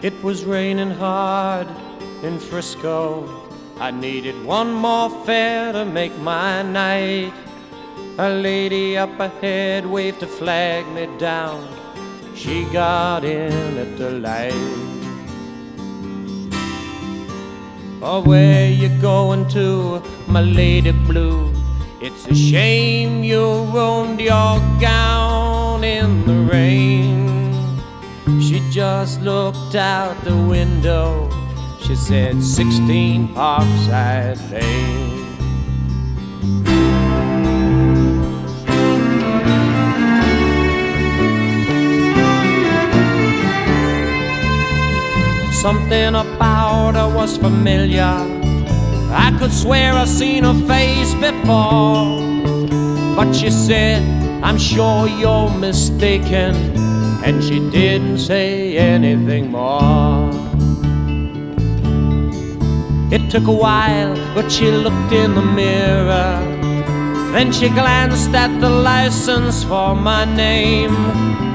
It was raining hard in Frisco. I needed one more fare to make my night. A lady up ahead waved to flag me down. She got in at the light. Oh, where you going to, my lady blue? It's a shame you ruined your gown in the rain. She just looked out the window. She said, 16 Parkside Lane. Something about her was familiar. I could swear I'd seen her face before. But she said, I'm sure you're mistaken. And she didn't say anything more. It took a while, but she looked in the mirror. Then she glanced at the license for my name.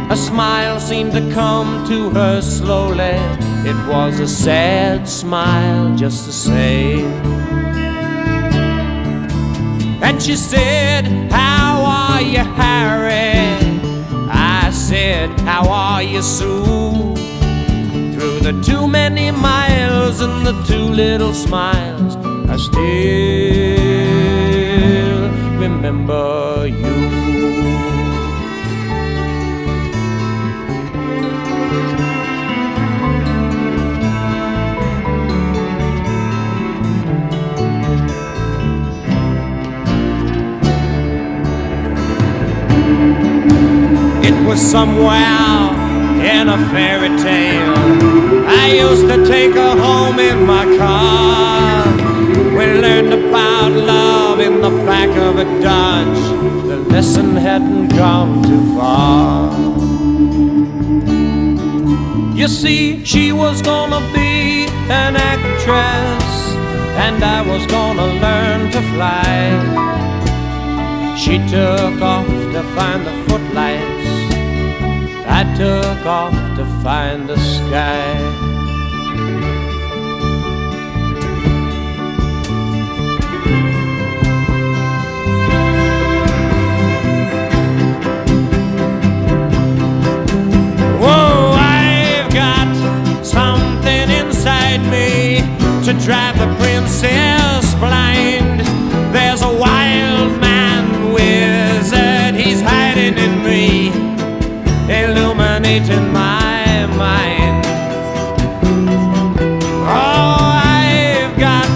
A smile seemed to come to her slowly. It was a sad smile just the same. And she said, how are you, Harry? I said, how are you, Sue? Through the too many miles and the too little smiles, I still remember you. It was somewhere in a fairy tale. I used to take her home in my car. We learned about love in the back of a Dodge. The lesson hadn't gone too far. You see, she was gonna be an actress, and I was gonna learn to fly. She took off to find the footlights. I took off to find the sky. Whoa, I've got something inside me to drive the princess blind. There's a wild man wizard, he's hiding in me, illuminating my mind. Oh, I've got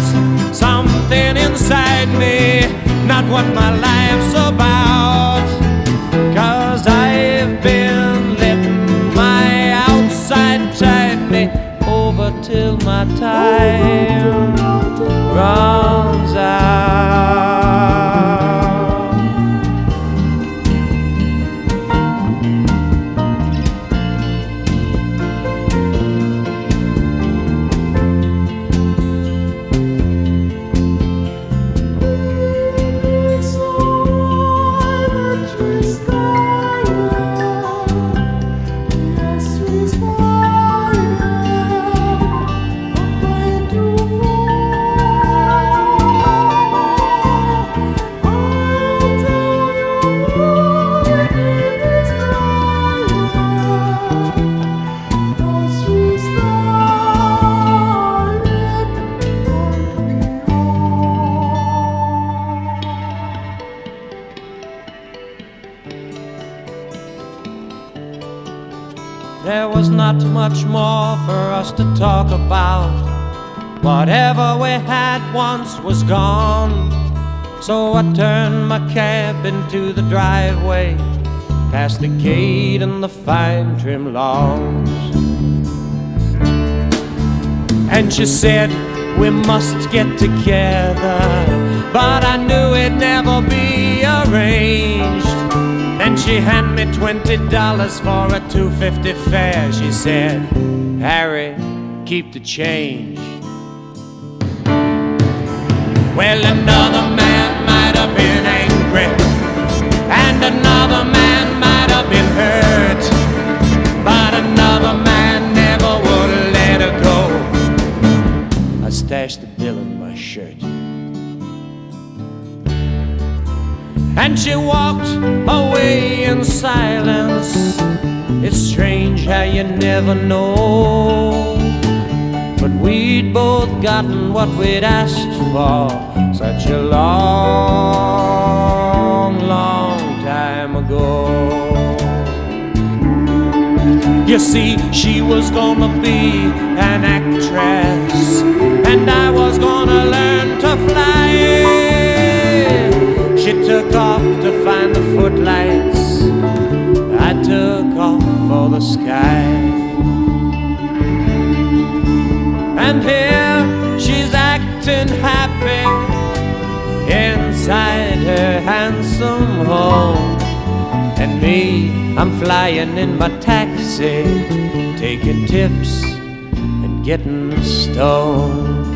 something inside me, not what my life's about. 'Cause I've been letting my outside tide me over till my time runs out. There was not much more for us to talk about. Whatever we had once was gone. So I turned my cab into the driveway, past the gate and the fine trim lawns. And she said, we must get together, but I knew it'd never be arranged. Then she handed me $20 for a $2.50 fare. She said, Harry, keep the change. Well, another man might have been angry, and another man might have been hurt, but another man never would have let stashed the bill in my shirt. And she walked away in silence. It's strange how you never know, but we'd both gotten what we'd asked for such a long, long time ago. You see, she was gonna be an actress, and I was gonna learn to fly. She took off to find the footlights, I took off for the sky. And here she's acting happy inside her handsome home, and me, I'm flying in my taxi, taking tips and getting stoned.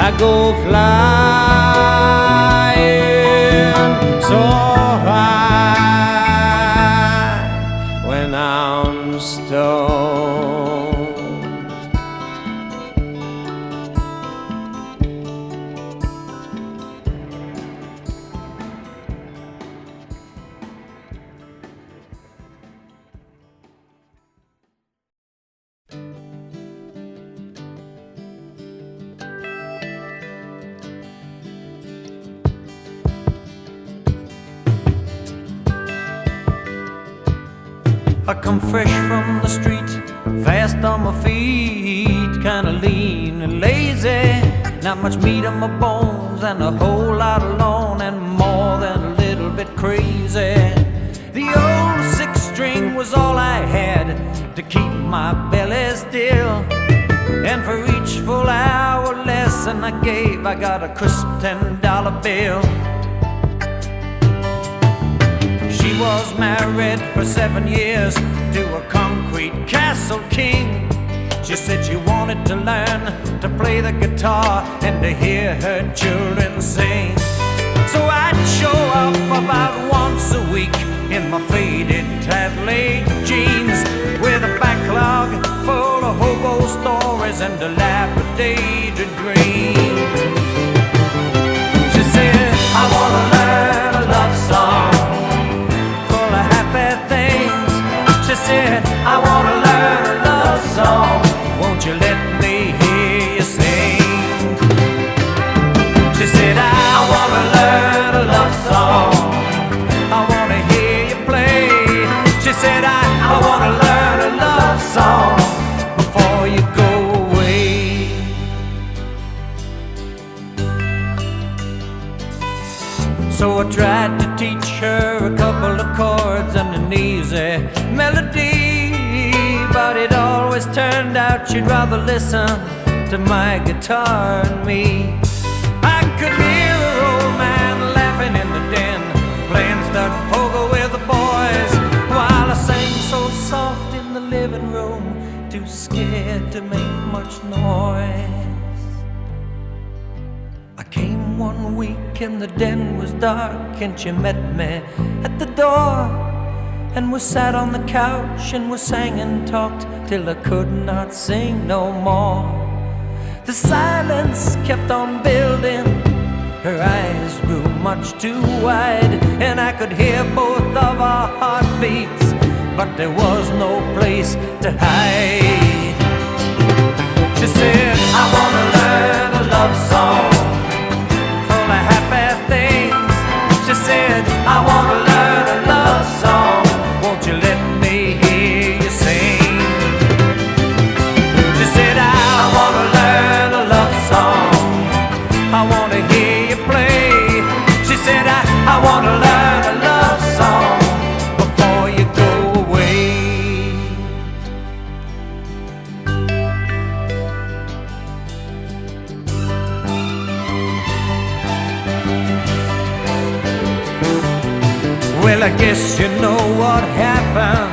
I go flying so high when I'm stoned. I come fresh from the street, fast on my feet, kinda lean and lazy. Not much meat on my bones, and a whole lot alone, and more than a little bit crazy. The old six-string was all I had to keep my belly still, and for each full hour lesson I gave, I got a crisp $10 bill. She was married for 7 years to a concrete castle king. She said she wanted to learn to play the guitar and to hear her children sing. So I'd show up about once a week in my faded tattooed jeans, with a backlog full of hobo stories and dilapidated dreams. She said, I wanna learn a love song, she said, I wanna learn a love song, won't you let me hear you sing? She said, I wanna learn a love song, I wanna hear you play. She said, I wanna learn a love song before you go away. So I tried to teach her a couple of chords and an easy melody, but it always turned out she'd rather listen to my guitar and me. I could hear her old man laughing in the den, playing stud poker with the boys, while I sang so soft in the living room, too scared to make much noise. I came one week and the den was dark, and she met me at the door, and we sat on the couch and we sang and talked till I could not sing no more. The silence kept on building, her eyes grew much too wide, and I could hear both of our heartbeats, but there was no place to hide. She said, I wanna learn a love song full of happy things. She said, I wanna learn a love song, won't you let me hear you sing? She said, I wanna learn a love song, I wanna hear you play. She said, I wanna learn a love song before you go away. Well, I guess you know what happened.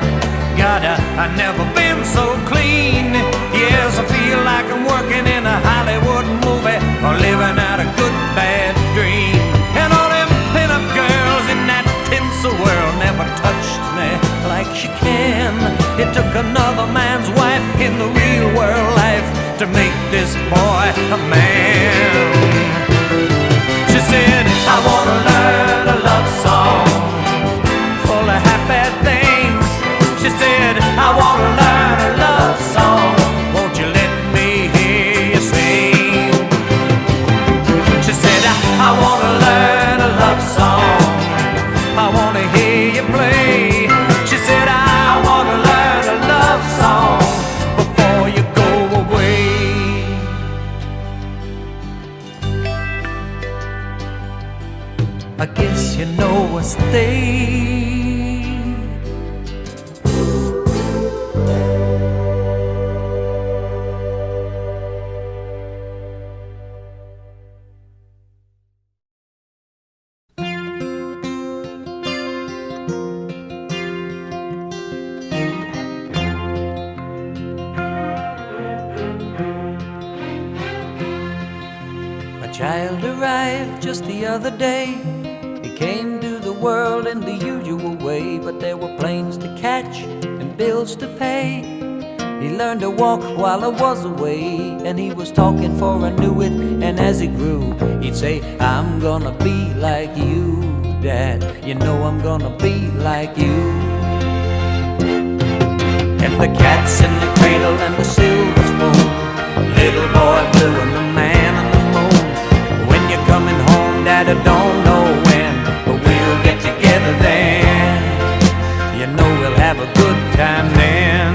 God, I've never been so clean. Yes, I feel like I'm working in a Hollywood movie or living out a good bad dream. And all them pin-up girls in that tinsel world never touched me like she can. It took another man's wife in the real world life to make this boy a man. She said, I wanna learn a love song full of happy things. She said, I wanna learn a love song, won't you let me hear you sing? She said, I wanna learn a love song, I wanna hear you play. She said, I wanna learn a love song before you go away. I guess you know what's there. A child arrived just the other day. He came to the world in the usual way, but there were planes to catch and bills to pay. He learned to walk while I was away, and he was talking for I knew it. And as he grew, he'd say, I'm gonna be like you, Dad. You know I'm gonna be like you. And the cat's in the cradle and the silver spoon, little boy blue and the man on the moon. When you're coming home, Dad, I don't know when, but we'll get together then. You know we'll have a good time then.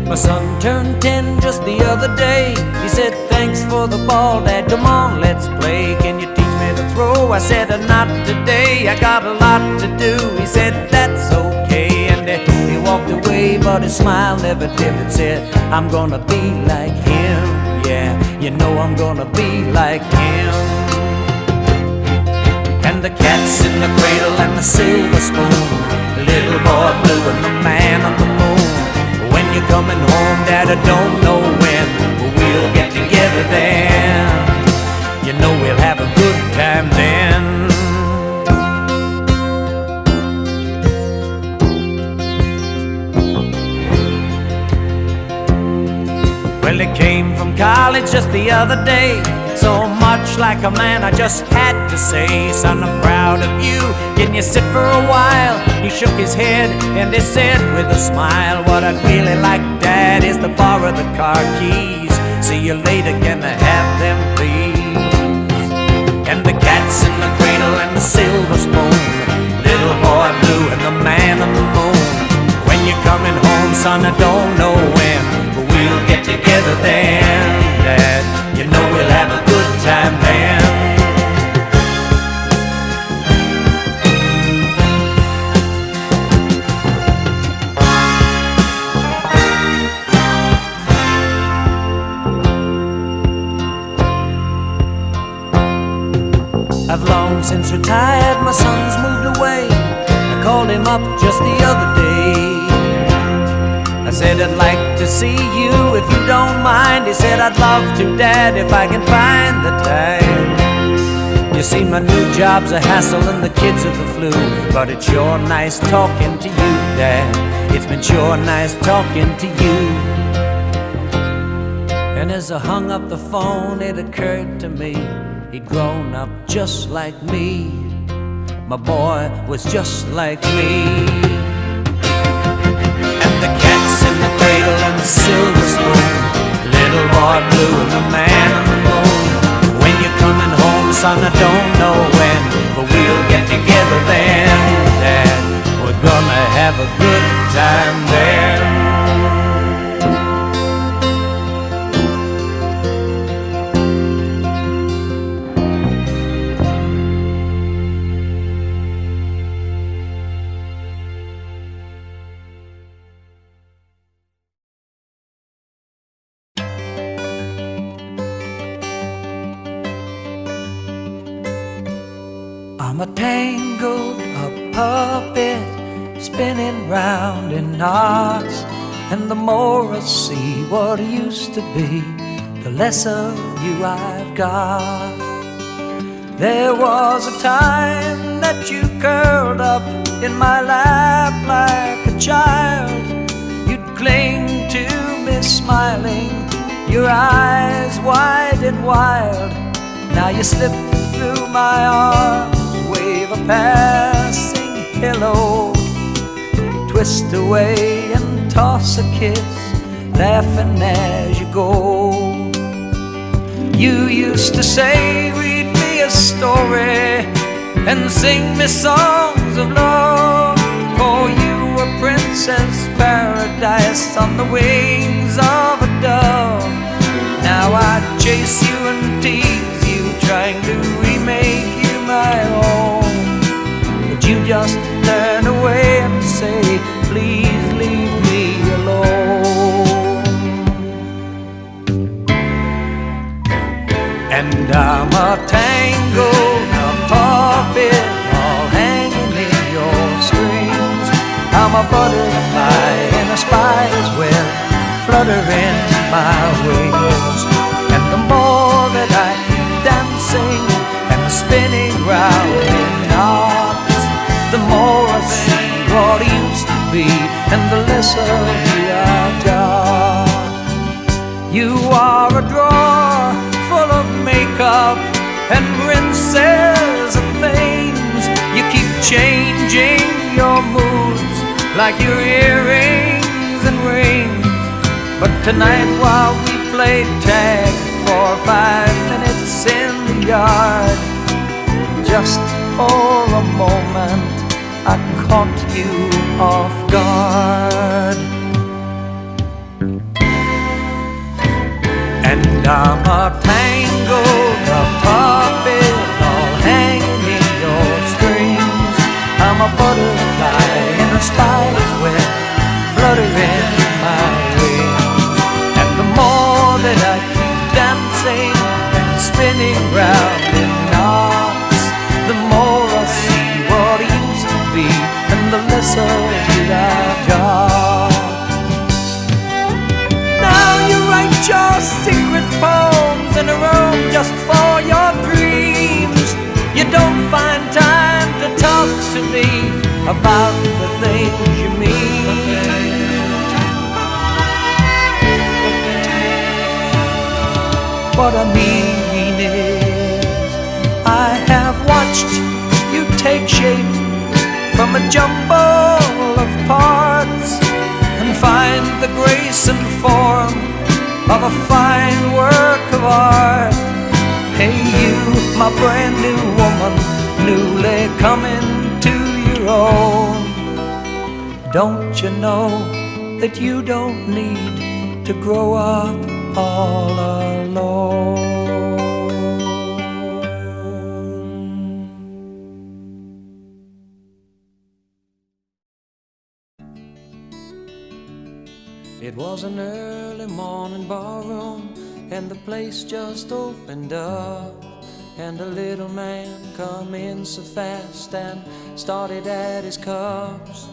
My son turned 10 just the other day. He said, thanks for the ball, Dad, come on, let's play. Can you teach me to throw? I said, not today, I got a lot to do. He said, that's okay, and he walked away, but his smile never dimmed. Said, I'm gonna be like him, yeah, you know I'm gonna be like him. And the cat's in the cradle and the silver spoon, the little boy blue and the man on the moon. When you're coming home, Dad, I don't know when, but we'll get together then. You know we'll have a good time then. Well, he came from college just the other day, so much like a man I just had to say, son, I'm proud of you, can you sit for a while? He shook his head and he said with a smile, what I'd really like, Dad, is to borrow the car keys. See you later, can I have them please? And the cat's in the cradle and the silver spoon, little boy blue and the man on the moon. When you're coming home, son, I don't know when, but we'll get together then, Dad. You know we'll have a good time then. I've long since retired, my son's moved away. I called him up just the other day. I said, I'd like to see you if you don't mind. He said, I'd love to, Dad, if I can find the time. You see, my new job's a hassle and the kids are the flu, but it's sure nice talking to you, Dad. It's been sure nice talking to you. And as I hung up the phone, it occurred to me, he'd grown up just like me. My boy was just like me. And the cat's in the cradle and the silver spoon, little boy blue and the man on the moon. When you're coming home, son, I don't know when, but we'll get together then, Dad. We're gonna have a good time then. I'm a tangled up puppet spinning round in knots, and the more I see what used to be, the less of you I've got. There was a time that that you curled up in my lap like a child. You'd cling to me smiling, your eyes wide and wild. Now you slip through my arms, wave a passing hello, twist away and toss a kiss, laughing as you go. You used to say, read me a story and sing me songs of love, for you were Princess Paradise on the wings of a dove. Now I chase you and tease you, trying to remake you my own, but you just turn away and say, please leave me alone. And I'm a tangled puppet, all hanging in your strings. I'm a butterfly in a spider's web, fluttering my wings. And the more that I keep dancing and spinning round in knots, the more I see what used to be, and the less of you I've got. You are a drawer full of makeup and rinses and things. You keep changing your moods like your earrings and rings. But tonight while we played tag for 5 minutes in the yard, just for a moment I caught you off guard. And I'm a tangled puppet, all hanging in your strings. I'm a butterfly in a spider's web, fluttering my wings. And the more that I keep dancing and spinning round in knots, the more I see what it used to be, and the less of it I've got. Now you write your secret poems in a room just for your dreams. You don't find time to talk to me about the things you mean. What I mean is, I have watched you take shape from a jumble of parts and find the grace and form of a fine work of art. Hey you, my brand new woman, newly coming to your own, don't you know that you don't need to grow up all alone? It was an early morning ballroom, and the place just opened up, and a little man come in so fast and started at his cups.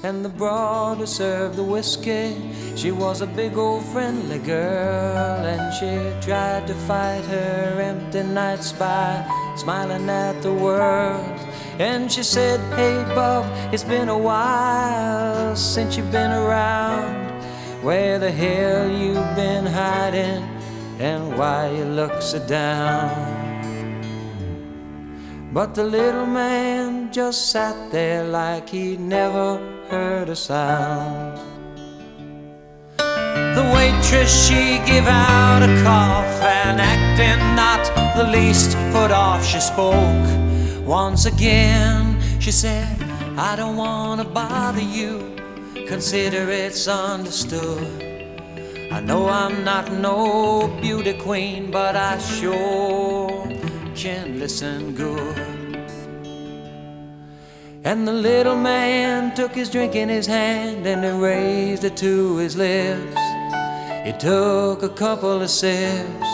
And the broad who served the whiskey, she was a big old friendly girl, and she tried to fight her empty nights by smiling at the world. And she said, hey bub, it's been a while since you've been around. Where the hell you been hiding, and why you look so down? But the little man just sat there like he'd never heard a sound. The waitress, she gave out a cough, and acting not the least put off, she spoke once again. She said, I don't want to bother you, consider it's understood. I know I'm not no beauty queen, but I sure can listen good. And the little man took his drink in his hand and he raised it to his lips. He took a couple of sips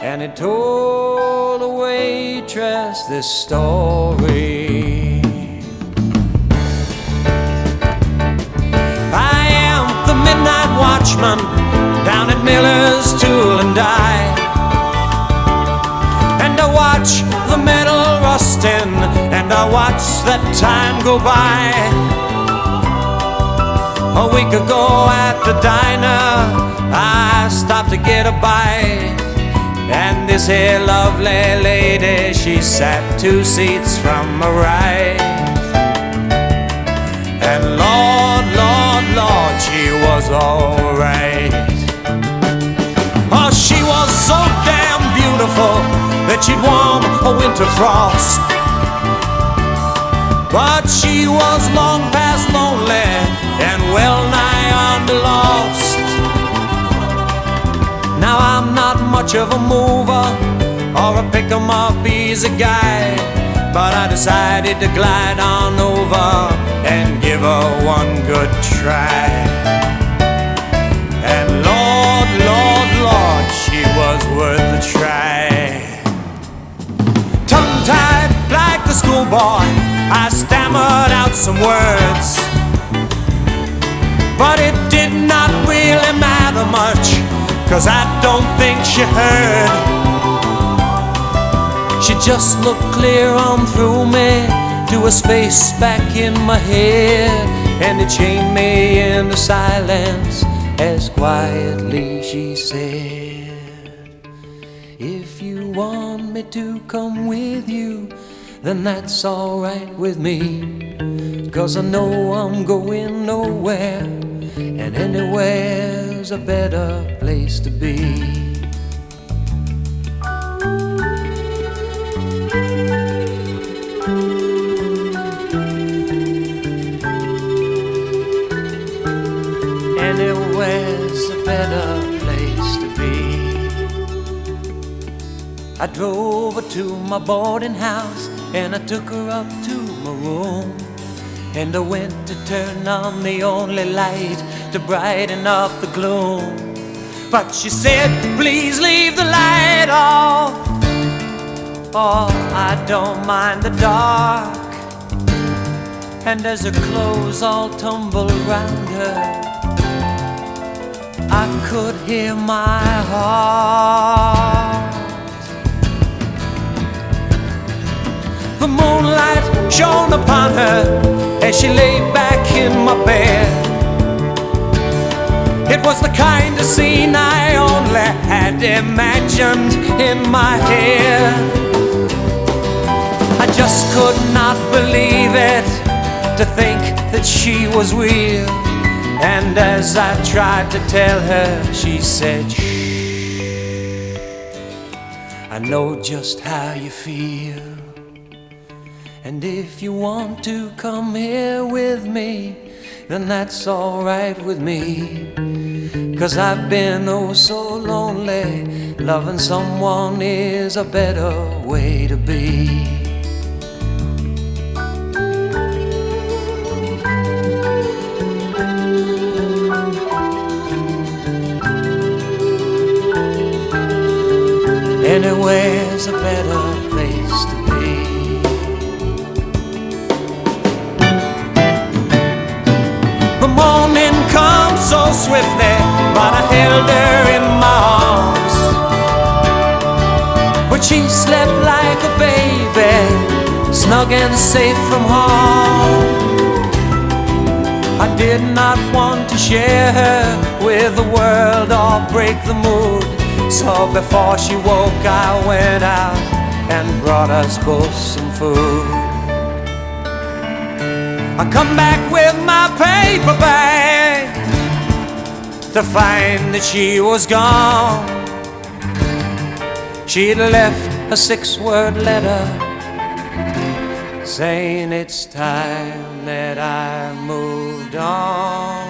and he told the waitress this story. Midnight watchman down at Miller's Tool and Die, and I watch the metal rusting and I watched that time go by. A week ago at the diner, I stopped to get a bite, and this here lovely lady, she sat 2 seats from my right. And Lord, Lord, Lord, she was alright. Oh, she was so damn beautiful that she'd warm a winter frost. But she was long past lonely and well nigh on the lost. Now I'm not much of a mover or a pick-em-up easy guy, but I decided to glide on over and give her one good try. And Lord, Lord, Lord, she was worth a try. Tongue-tied like the schoolboy, I stammered out some words, but it did not really matter much, 'cause I don't think she heard. She just looked clear on through me to a space back in my head, and it chained me into silence as quietly she said, "If you want me to come with you, then that's alright with me, 'cause I know I'm going nowhere, and anywhere's a better place to be." Anywhere's a better place to be. I drove her to my boarding house, and I took her up to my room, and I went to turn on the only light to brighten up the gloom. But she said, "Please leave the light off." "Oh, I don't mind the dark." And as her clothes all tumbled around her, I could hear my heart. The moonlight shone upon her as she lay back in my bed. It was the kind of scene I only had imagined in my head. I just could not believe it, to think that she was real. And as I tried to tell her, she said, "Shh, I know just how you feel. And if you want to come here with me, then that's alright with me, 'cause I've been oh so lonely. Loving someone is a better way to be." Anywhere's a better place to be. The morning comes so swiftly, but I held her in my arms. But she slept like a baby, snug and safe from harm. I did not want to share her with the world or break the mood, so before she woke I went out and brought us both some food. I come back with my paper bag to find that she was gone. She'd left a 6-word letter saying it's time that I moved on.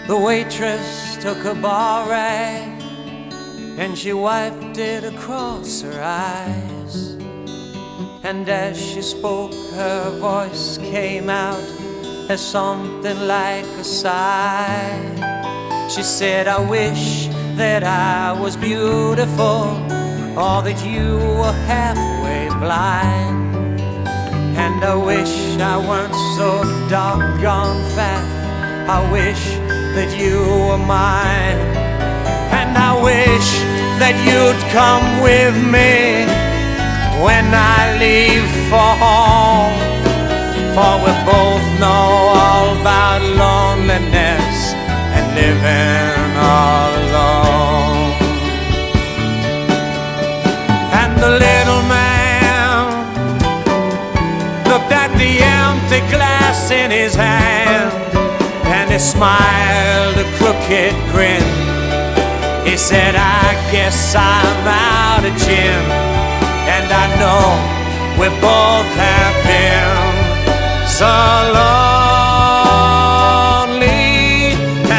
The waitress took a bar rag and she wiped it across her eyes, and as she spoke her voice came out as something like a sigh. She said, "I wish that I was beautiful, or that you were halfway blind, and I wish I weren't so doggone fat. I wish that you were mine, and I wish that you'd come with me when I leave for home. For we both know all about loneliness and living all alone. And the little man looked at the empty glass in his hand, and he smiled a crooked grin. He said, I guess I'm out of gin, and I know we both have been so lonely.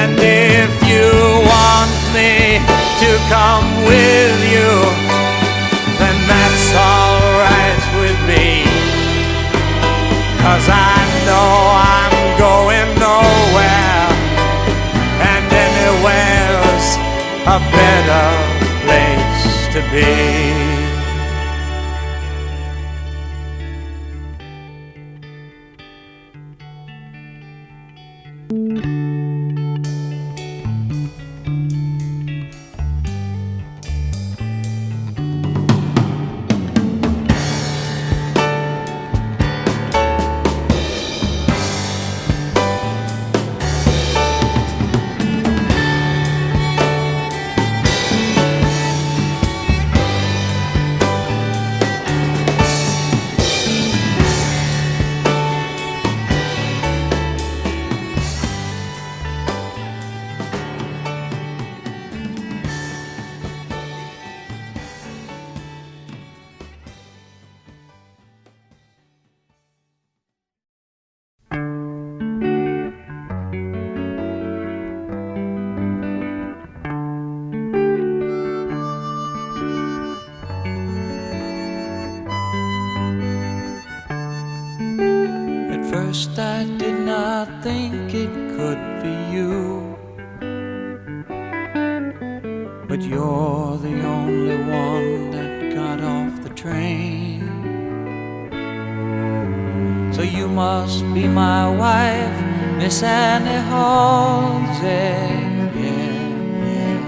And if you want me to come with you, then that's alright with me, 'cause I know I'm going nowhere, and anywhere's a better place to be. First I did not think it could be you, but you're the only one that got off the train. So you must be my wife, Miss Annie Halsey. Yeah.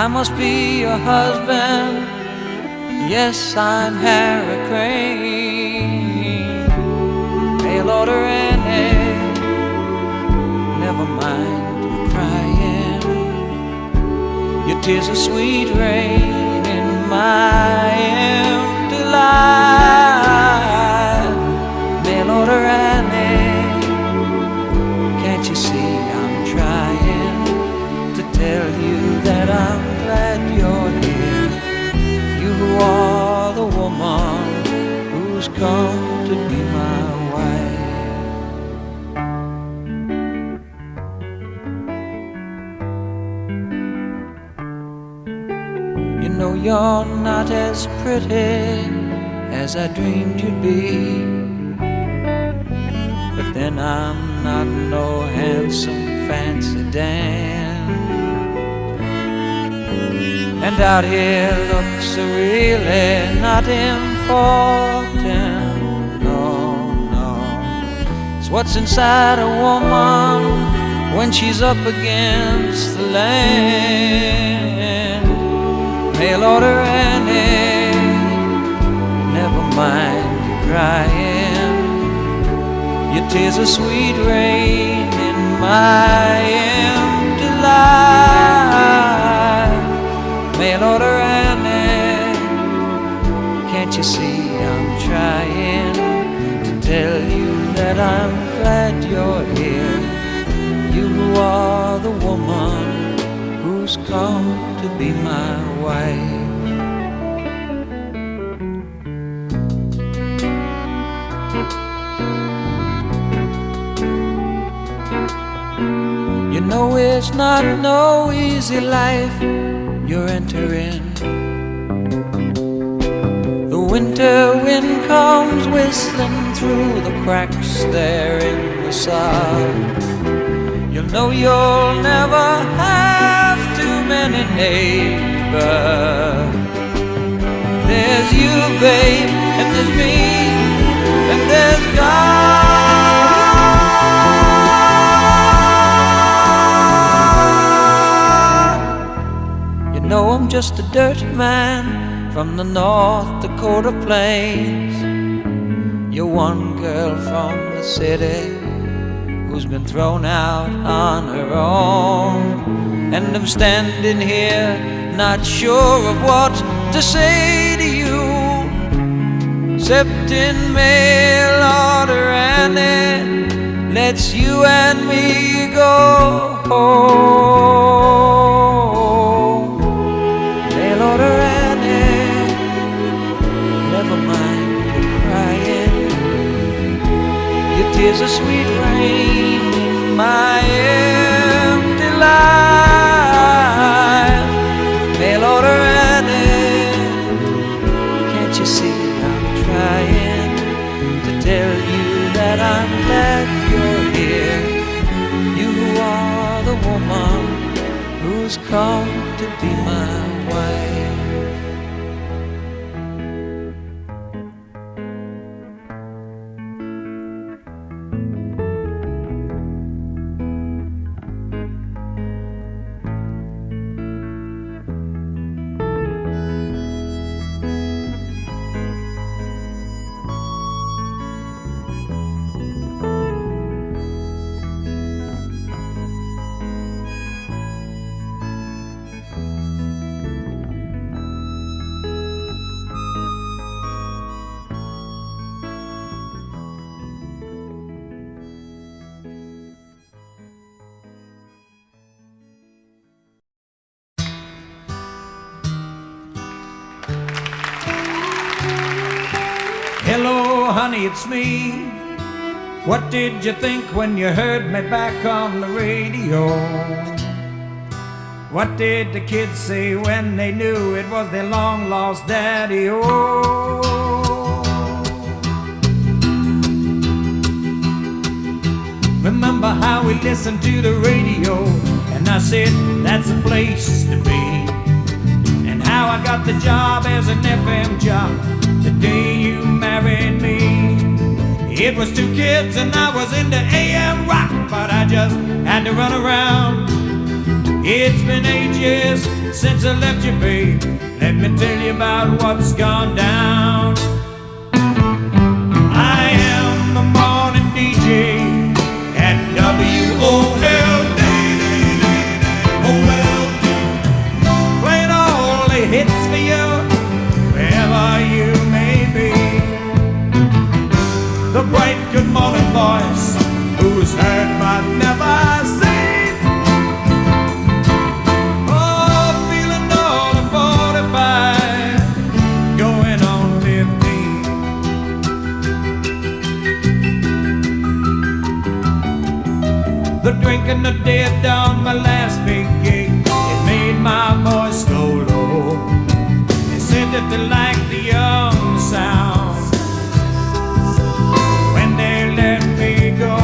I must be your husband. Yes, I'm Harry Crane. Mail order Annie, never mind your crying. Your tears are sweet rain in my empty life. Mail order Annie, can't you see I'm trying to tell you that I'm glad you're here? You are the woman who's come to be my wife. You know you're not as pretty as I dreamed you'd be, but then I'm not no handsome fancy Dan. And out here looks really not important. No, it's what's inside a woman when she's up against the land. Mail order Annie, never mind you crying. Your tears are sweet rain in my empty life. Mail order Annie, can't you see I'm trying to tell you that I'm glad you're here? You are the woman who's come to be my wife. You know it's not no easy life you're entering. The winter wind comes whistling through the cracks there in the sod. You know you'll never have too many neighbors. There's you, babe, and there's me, and there's God. know I'm just a dirty man from the North Dakota plains. You're one girl from the city who's been thrown out on her own. And I'm standing here not sure of what to say to you, except in mail order, and it lets you and me go home. Mail order, and it, never mind the crying. Your tears are sweet rain in my empty life. Mail order, and it, can't you see I'm trying to tell you that I'm glad you're here? You are the woman who's come to be my wife. Hello, honey, it's me. What did you think when you heard me back on the radio? What did the kids say when they knew it was their long-lost daddy? Oh, remember how we listened to the radio, and I said that's a place to be, and how I got the job as an FM jock the day you married me. It was 2 kids and I was into AM rock, but I just had to run around. It's been ages since I left you, babe. Let me tell you about what's gone down. I am the morning DJ at WOLD. Playing all the hits for you, wherever you may be. The bright good morning voice who's heard but never seen. Oh, feeling all of 45, going on 15. The drinking the dead down my last big gig, it made my voice go low. They said that they liked the young sound go.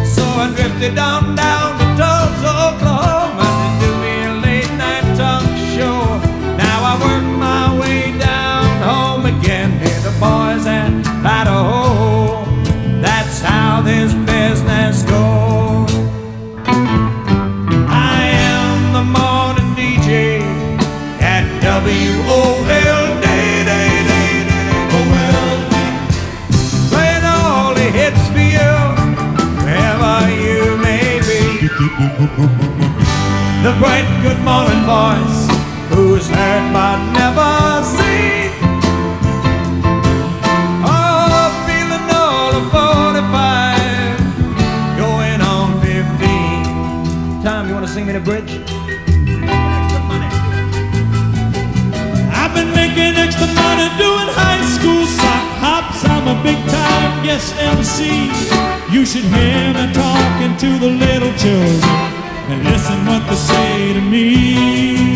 So I drifted on down to Tulsa, Oklahoma to do me a late night talk show. Now I work my way down home again, near the boys at Idaho. That's how this business goes. I am the morning DJ at WOLD. Hits for you, wherever you may be. The bright good morning voice who's heard but never seen. Oh, feeling all of 45, going on 15. Tom, you want to sing me the bridge? Extra money. I've been making extra money doing high school sock hops. I'm a big time guest MC. You should hear me talking to the little children and listen what they say to me.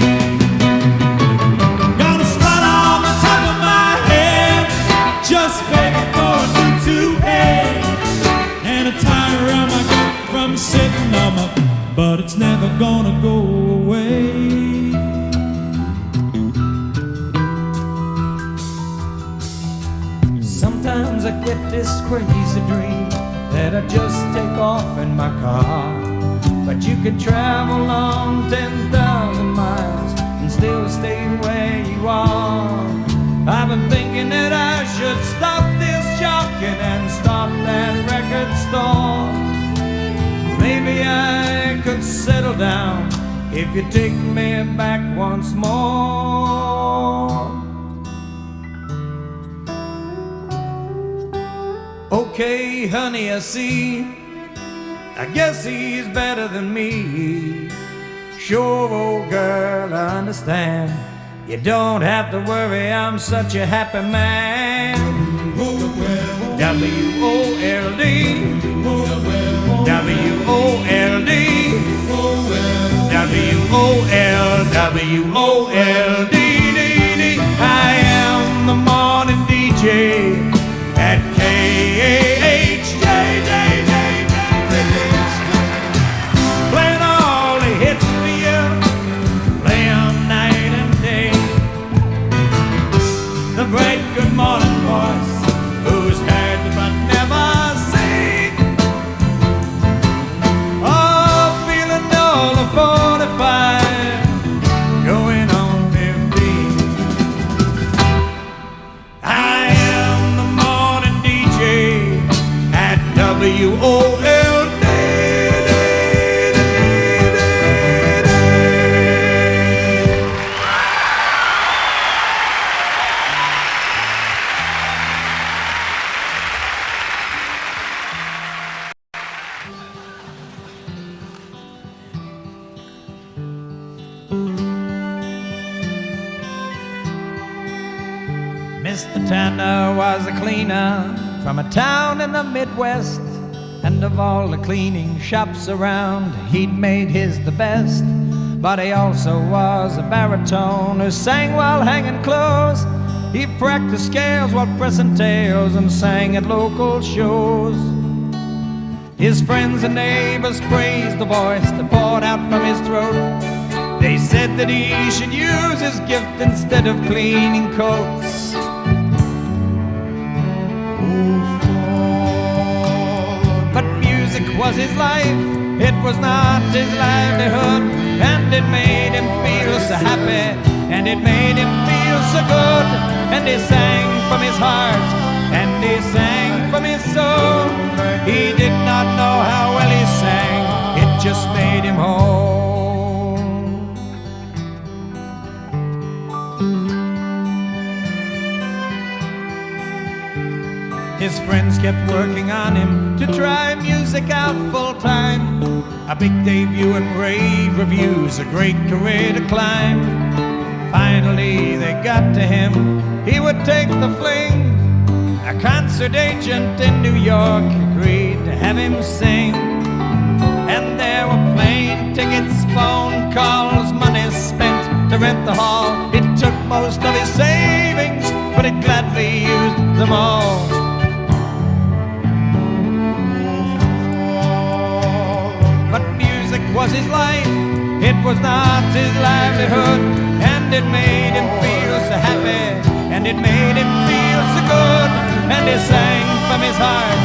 Got a spot on the top of my head, just begging for a new toupee, and a tire around my gut from sitting on my, but it's never gonna go away. Sometimes I get this crazy dream that I just take off in my car, but you could travel on 10,000 miles and stay where you are. I've been thinking that I should stop this jockeying and start that record store. Maybe I could settle down if you take me back once more. Okay, honey, I see. I guess he's better than me. Sure, old girl, I understand. You don't have to worry, I'm such a happy man. W-O-L-D, W-O-L-D, W-O-L-W-O-L-D-D-D. I am the morning DJ at KAHJJ. Playing all the hits for you, play 'em night and day. The bright good morning voice, who's heard but never seen. Oh, feeling all the 45, going on 15. I am the morning DJ at WOLD. Mr. Tanner was a cleaner from a town in the Midwest, and of all the cleaning shops around, he'd made his the best. But he also was a baritone who sang while hanging clothes. He practiced scales while pressing tails and sang at local shows. His friends and neighbors praised the voice that poured out from his throat. They said that he should use his gift instead of cleaning coats. But music was his life, it was not his livelihood. And it made him feel so happy, and it made him feel so good. And he sang from his heart, and he sang from his soul. He did not know how well he sang, it just made him whole. His friends kept working on him to try music out full time. A big debut and rave reviews, a great career to climb. Finally they got to him, he would take the fling. A concert agent in New York agreed to have him sing. And there were plane tickets, phone calls, money spent to rent the hall. It took most of his savings, but he gladly used them all. Was his life, it was not his livelihood. And it made him feel so happy, and it made him feel so good. And he sang from his heart,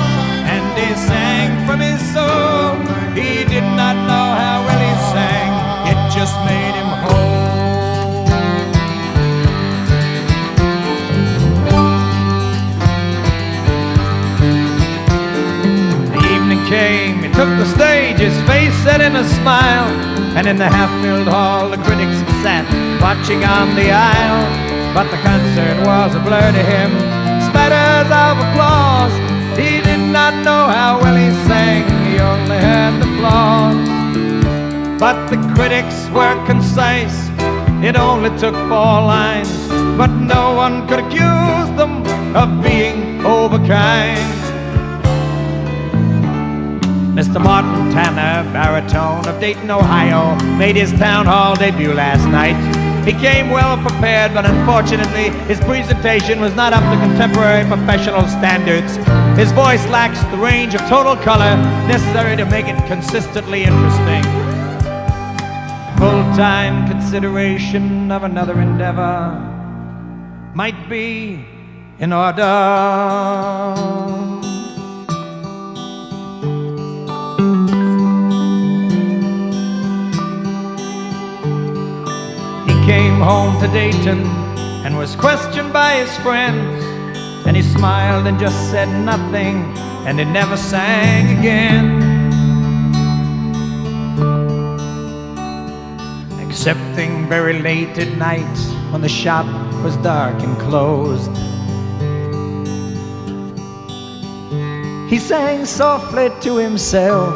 and he sang from his soul. He did not know how well he sang, it just made him whole. The evening came, he took the stage, his face set in a smile. And in the half-filled hall the critics sat, watching on the aisle. But the concert was a blur to him, spatters of applause. He did not know how well he sang, he only heard the flaws. But the critics were concise, it only took 4 lines. But no one could accuse them of being overkind. Mr. Martin Tanner, baritone of Dayton, Ohio, made his town hall debut last night. He came well prepared, but unfortunately his presentation was not up to contemporary professional standards. His voice lacks the range of total color necessary to make it consistently interesting. Full-time consideration of another endeavor might be in order. came home to Dayton and was questioned by his friends, and he smiled and just said nothing, and he never sang again, excepting very late at night when the shop was dark and closed. He sang softly to himself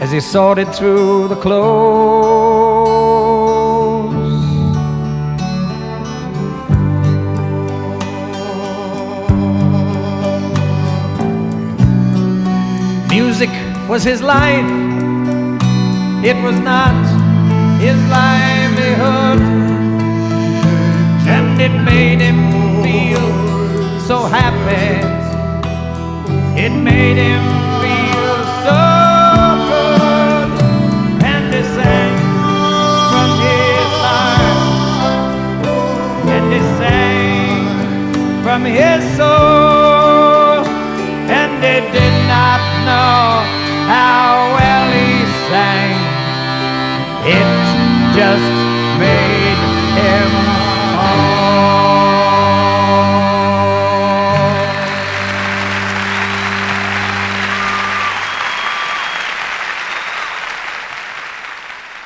as he sorted through the clothes. Music was his life, it was not his livelihood, and it made him feel so happy. It made him feel so good, and he sang from his heart, and he sang from his soul, and he did not know how well he sang. It just made him whole.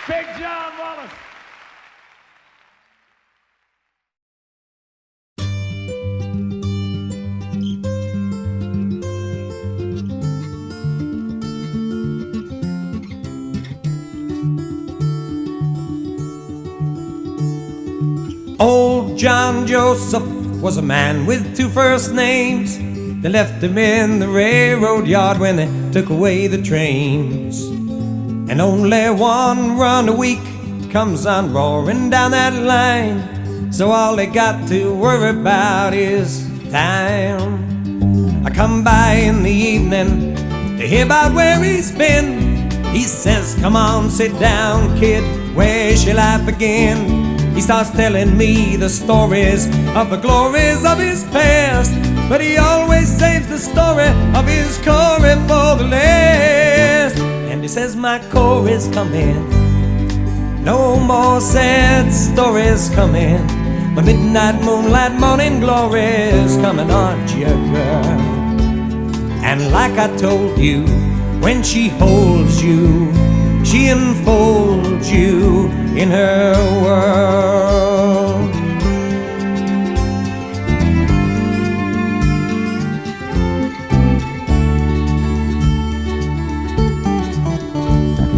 Big John Wallace. Old John Joseph was a man with two first names. They left him in the railroad yard when they took away the trains. And only one run a week comes on roaring down that line, so all they got to worry about is time. I come by in the evening to hear about where he's been. He says, come on, sit down, kid, where shall I begin? He starts telling me the stories of the glories of his past, but he always saves the story of his Corey for the last. And he says, my Corey's coming, no more sad stories coming. My midnight moonlight morning glory's coming, aren't you, girl? And like I told you, when she holds you, she enfolds you in her world.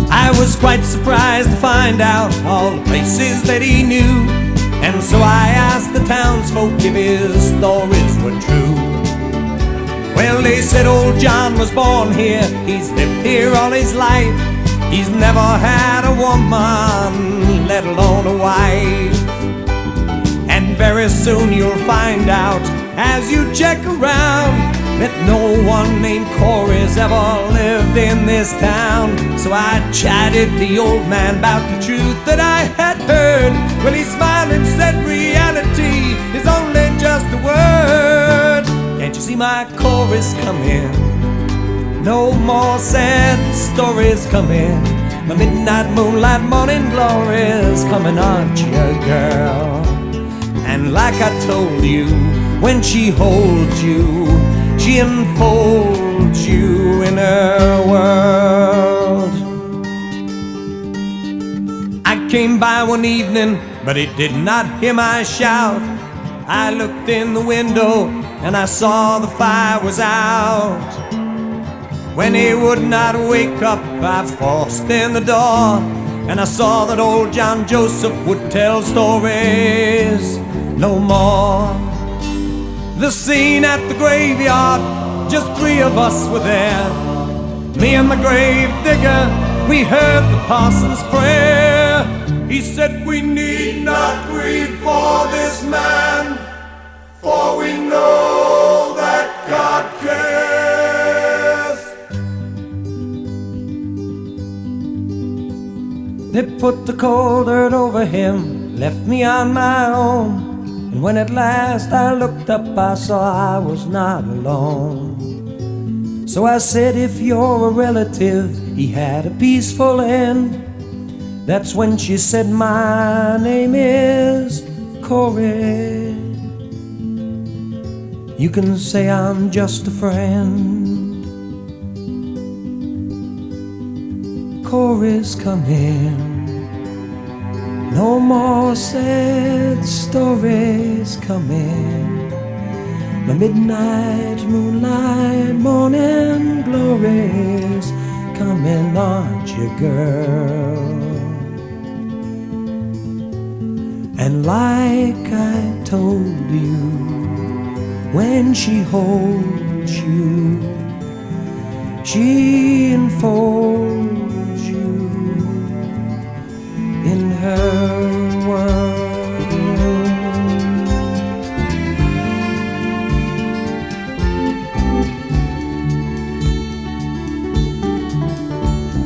I was quite surprised to find out all the places that he knew, and so I asked the townsfolk if his stories were true. Well, they said old John was born here, he's lived here all his life. He's never had a woman, let alone a wife. And very soon you'll find out, as you check around, that no one named Corey's ever lived in this town. So I chatted the old man about the truth that I had heard. Well, he smiled and said reality is only just a word. Can't you see my Corey's coming? No more sad stories coming. My midnight moonlight morning glory's coming, aren't you, girl? And like I told you, when she holds you, she enfolds you in her world. I came by one evening, but he did not hear my shout. I looked in the window and I saw the fire was out. When he would not wake up, I forced in the door, and I saw that old John Joseph would tell stories no more. The scene at the graveyard, just three of us were there. Me and the grave digger, we heard the parson's prayer. He said, we need not grieve for this man, for we know that God cares. They put the cold dirt over him, left me on my own. And when at last I looked up, I saw I was not alone. So I said, if you're a relative, he had a peaceful end. That's when she said, my name is Corey. You can say I'm just a friend. Corey's coming. No more sad stories coming. The midnight moonlight morning glories coming, aren't you, girl? And like I told you, when she holds you, she enfolds you in her world.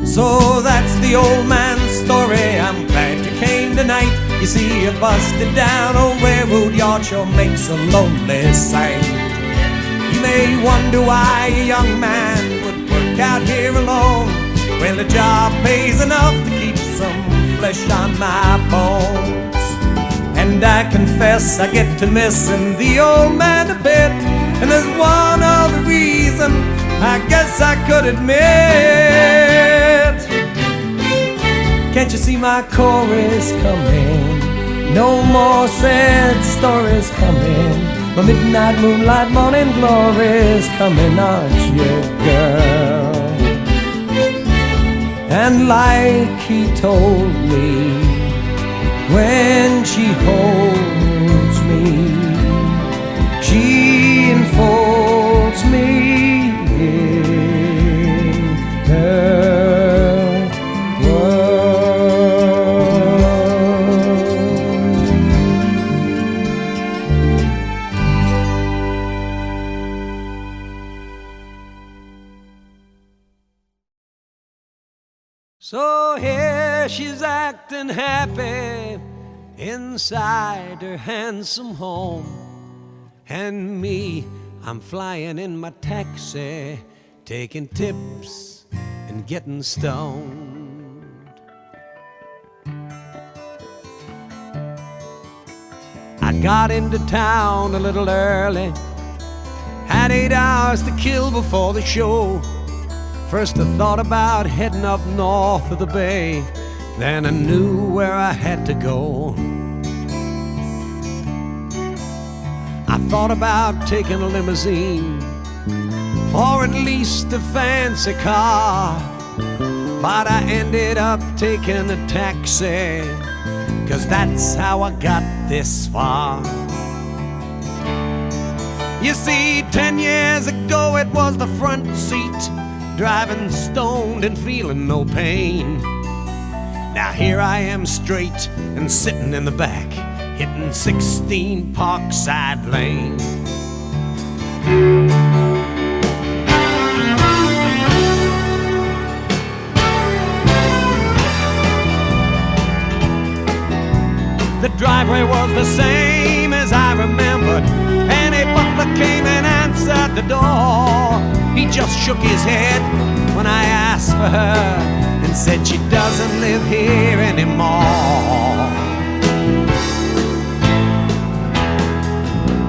So that's the old man's story. I'm glad you came tonight. You see, a busted down old railroad yard sure makes a lonely sight. You may wonder why a young man would work out here alone. Well, the job pays enough to keep some flesh on my bones. And I confess I get to missing the old man a bit. And there's one other reason I guess I could admit. Can't you see my chorus coming? No more sad stories coming. My midnight moonlight morning glories coming, aren't you, girl? And like he told me, when she holds me, she enfolds me in her world. So here she's acting happy inside her handsome home. And me, I'm flying in my taxi, taking tips and getting stoned. I got into town a little early, had 8 hours to kill before the show. First I thought about heading up north of the bay, then I knew where I had to go. I thought about taking a limousine, or at least a fancy car, but I ended up taking a taxi, 'cause that's how I got this far. You see, 10 years ago it was the front seat, driving stoned and feeling no pain. Now here I am straight and sitting in the back, hitting 16 Parkside Lane. The driveway was the same as I remembered, and a butler came and answered the door. He just shook his head when I asked for her and said she doesn't live here anymore.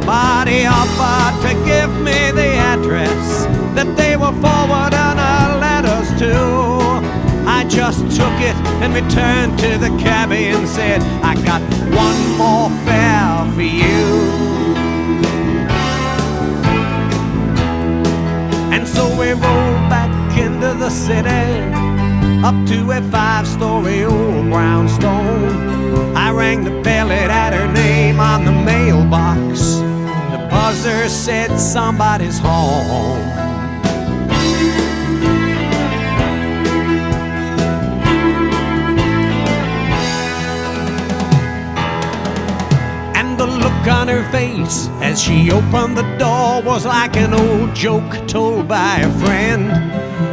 But he offered to give me the address that they were forwarding our letters to. I just took it and returned to the cabbie and said, I got one more fare for you. And so we rolled back into the city, up to a 5-story old brownstone. I rang the bell, it had her name on the mailbox. The buzzer said somebody's home. And the look on her face as she opened the door was like an old joke told by a friend.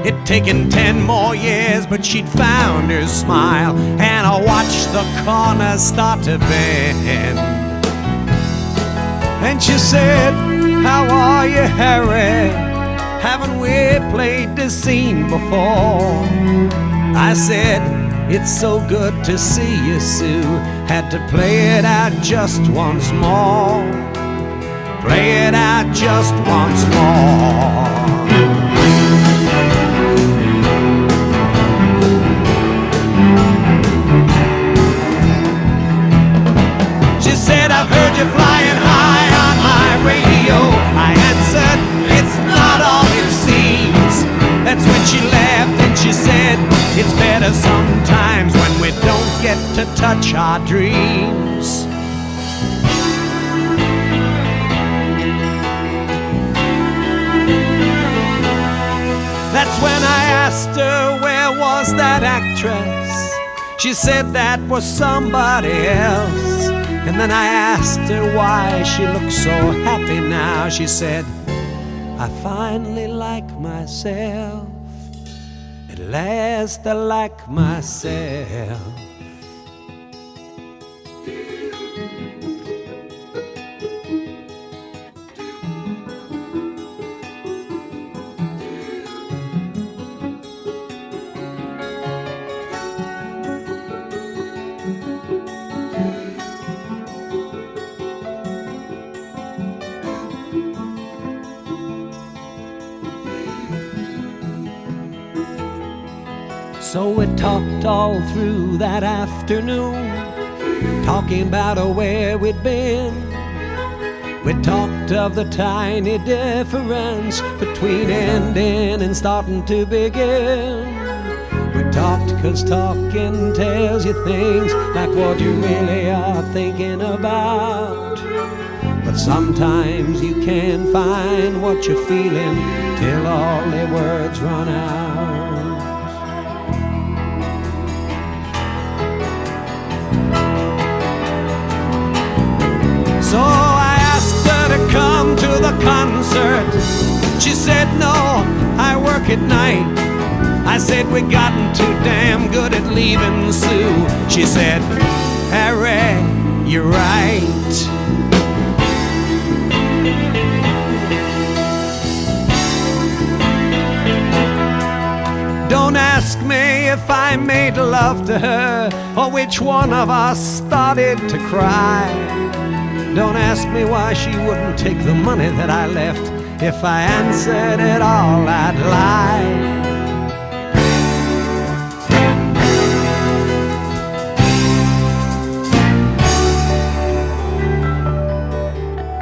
It'd taken 10 more years, but she'd found her smile, and I watched the corners start to bend. And she said, how are you, Harry? Haven't we played this scene before? I said, It's so good to see you, Sue. Had to play it out just once more. Play it out just once more. She said, I've heard you flying high on my radio. I answered, it's not all it seems. That's when she laughed and she said, it's better sometimes when we don't get to touch our dreams. That's when I asked her, where was that actress? She said that was somebody else. And then I asked her why she looked so happy now. She said, I finally like myself. At last I like myself. So we talked all through that afternoon, talking about where we'd been. We talked of the tiny difference between ending and starting to begin. We talked 'cause talking tells you things like what you really are thinking about. But sometimes you can't find what you're feeling till all the words run out. So I asked her to come to the concert. She said, no, I work at night. I said, we gotten too damn good at leaving, Sue. She said, Harry, you're right. Don't ask me if I made love to her or which one of us started to cry. Don't ask me why she wouldn't take the money that I left. If I answered it all, I'd lie.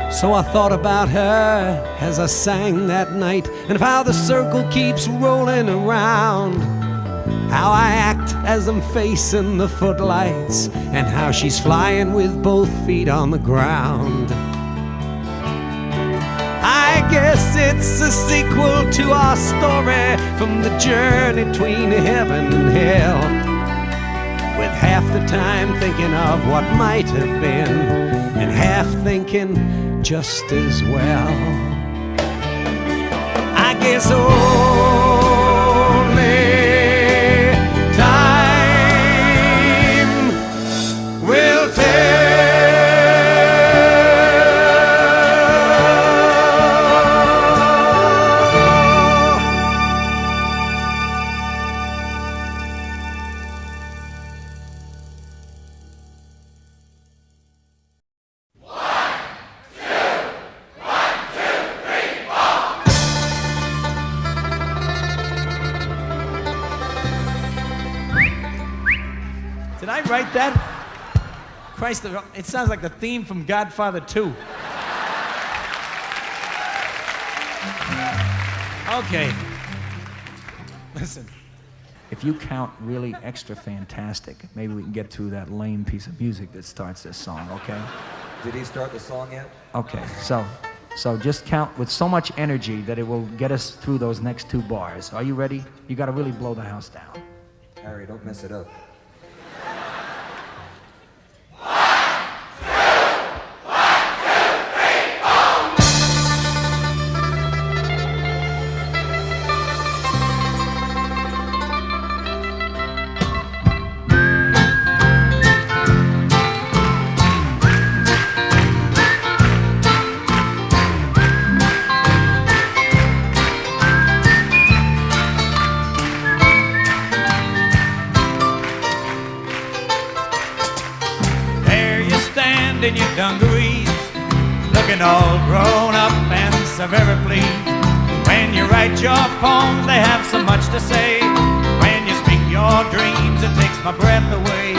So I thought about her as I sang that night, and of how the circle keeps rolling around. How I act as I'm facing the footlights, and how she's flying with both feet on the ground. I guess it's a sequel to our story from the journey between heaven and hell, with half the time thinking of what might have been, and half thinking just as well. I guess only time will tell. Did I write that? Christ, it sounds like the theme from Godfather 2. Okay. Listen. If you count really extra fantastic, maybe we can get to that lame piece of music that starts this song, okay? Did he start the song yet? Okay, so just count with so much energy that it will get us through those next two bars. Are you ready? You gotta really blow the house down. Harry, don't mess it up. Louise, looking all grown up and so very pleased. When you write your poems, they have so much to say. When you speak your dreams, it takes my breath away.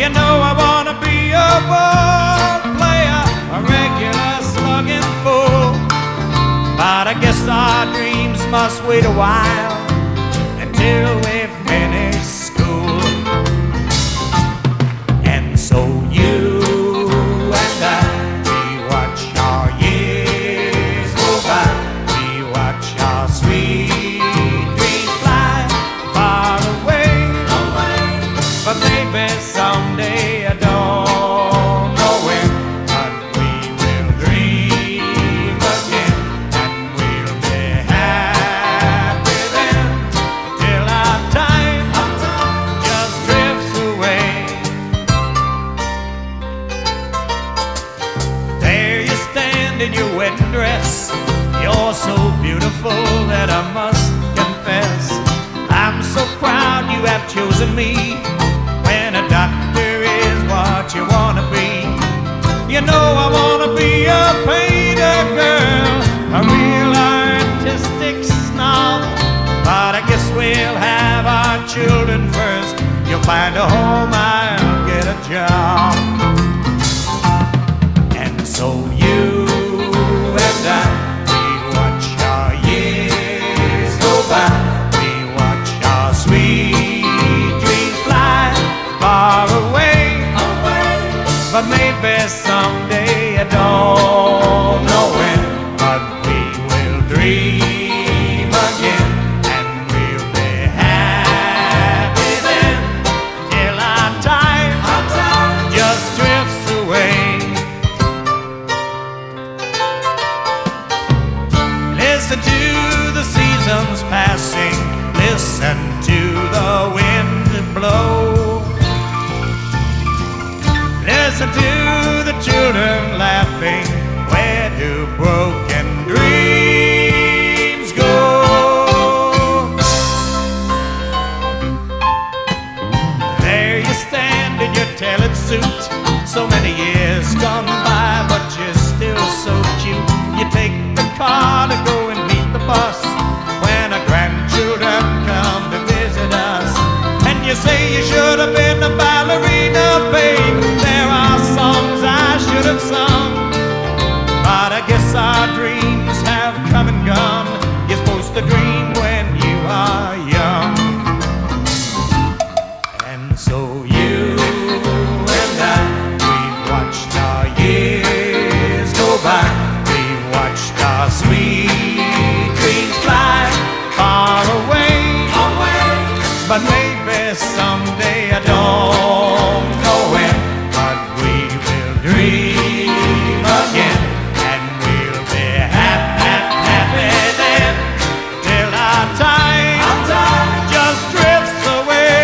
You know I wanna be a ball player, a regular slugging fool. But I guess our dreams must wait a while until we finish school. And so you and I, we watch our years go by. We watch our sweet dreams fly far away, away. But maybe someday, I don't know when, but we will dream again, and we'll be happy then, till our time just drifts away. There you stand in your wedding dress. You're so beautiful that I must confess, I'm so proud you have chosen me. When a doctor is what you wanna be, you know I wanna be a painter girl, a real artistic snob. But I guess we'll have our children first. You'll find a home, I'll get a job. And so you and I, we watch our years go by. We watch our sweet dreams fly far away, away. But maybe someday, I don't know when, but we will dream again, and we'll be happy then, till our time just drifts away. Listen to the seasons passing, listen to the wind blow. Listen to the children laughing. Where do broken dreams go? There you stand in your tailored suit, so many years gone by, but you're still so cute. You take the car to go and meet the bus when our grandchildren come to visit us. And you say you should have been a ballerina, babe. There are songs I should have sung, but I guess our dreams have come and gone. You're supposed to dream when you are young. And so you and I, we've watched our years go by. We've watched our sweet dreams fly far away, away. But maybe someday, I don't know when, but we will dream again, and we'll be happy then, till our time just drifts away.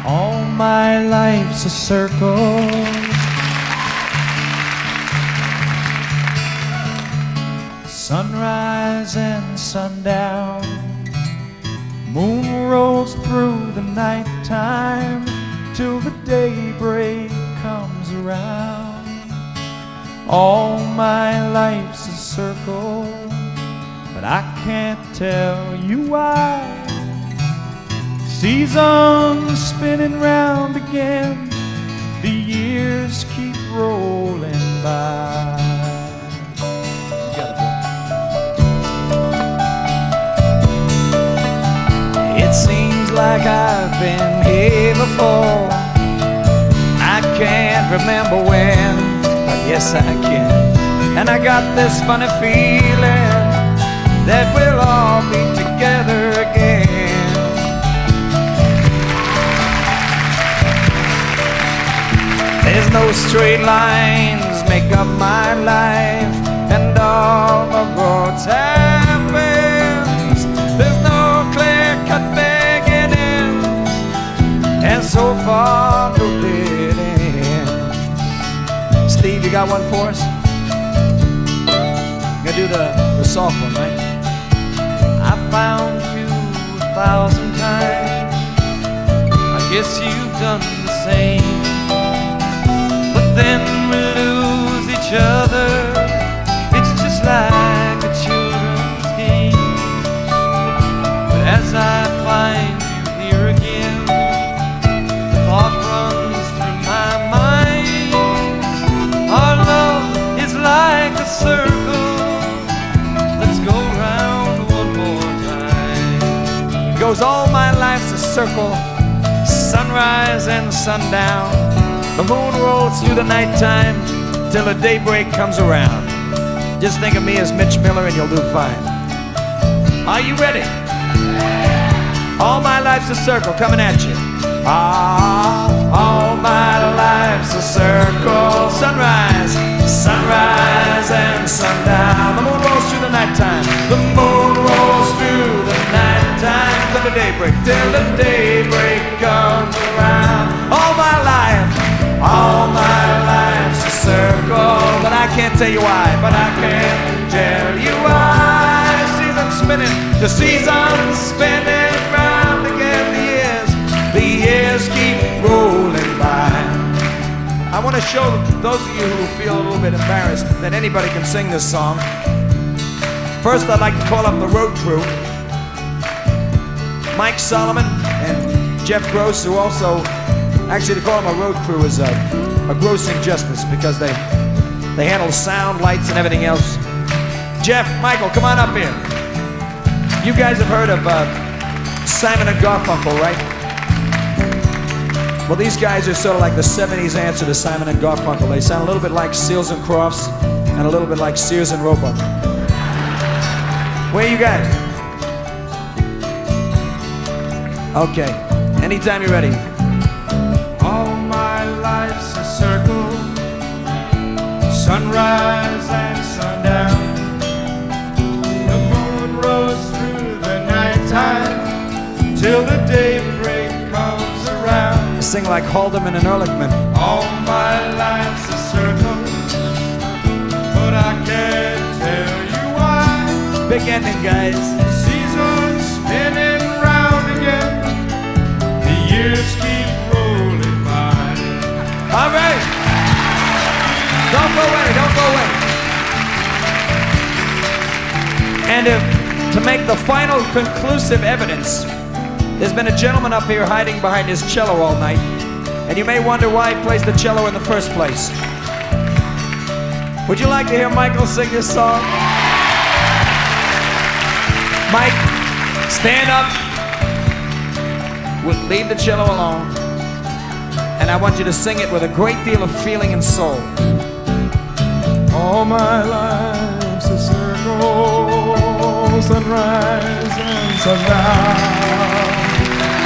All my life's a circle, sunrise and sundown. Moon rolls through the nighttime till the daybreak comes around. All my life's a circle, but I can't tell you why. Seasons spinning round again, the years keep rolling by. It seems like I've been here before. I can't remember when, but yes I can. And I got this funny feeling that we'll all be together again. There's no straight lines make up my life, and all my roads have bends. There's no clear-cut beginning, and so far no dead end. Steve, you got one for us? You're gonna do the soft one, right? I found you 1,000 times. I guess you've done the same. But then we lose each other. It's just like a children's game. But as I find you here again, the thought runs through my mind. Our love is like a circle. Let's go round one more time. Goes all my life's a circle, sunrise and sundown. The moon rolls through the nighttime till the daybreak comes around. Just think of me as Mitch Miller and you'll do fine. Are you ready? All my life's a circle coming at you. Ah, all my life's a circle. Sunrise, sunrise and sundown. The moon rolls through the nighttime. The moon rolls through the nighttime till the daybreak comes around. All my life's a circle. But I can't tell you why, but I can tell you why. Season's spinning, the season's spinning round again. The years keep rolling by. I want to show those of you who feel a little bit embarrassed that anybody can sing this song. First, I'd like to call up the road crew. Mike Solomon and Jeff Gross, who also, actually to call them a road crew is a gross injustice because they handle sound, lights, and everything else. Jeff, Michael, come on up here. You guys have heard of Simon and Garfunkel, right? Well, these guys are sort of like the 70s answer to Simon and Garfunkel. They sound a little bit like Seals and Crofts and a little bit like Sears and Roebuck. Where are you guys? Okay, anytime you're ready. All my life's a circle, sunrise and sundown. The moon rose through the nighttime till the daybreak comes around. Sing like Haldeman and Ehrlichman. All my life's a circle, but I can't tell you why. Big ending, guys. The season's spinning round again. The years keep rolling by. All right. Don't go away, don't go away. And to make the final conclusive evidence, there's been a gentleman up here hiding behind his cello all night, and you may wonder why he plays the cello in the first place. Would you like to hear Michael sing this song? Mike, stand up. Leave the cello alone. And I want you to sing it with a great deal of feeling and soul. All my life's a circle, sunrise and sundown.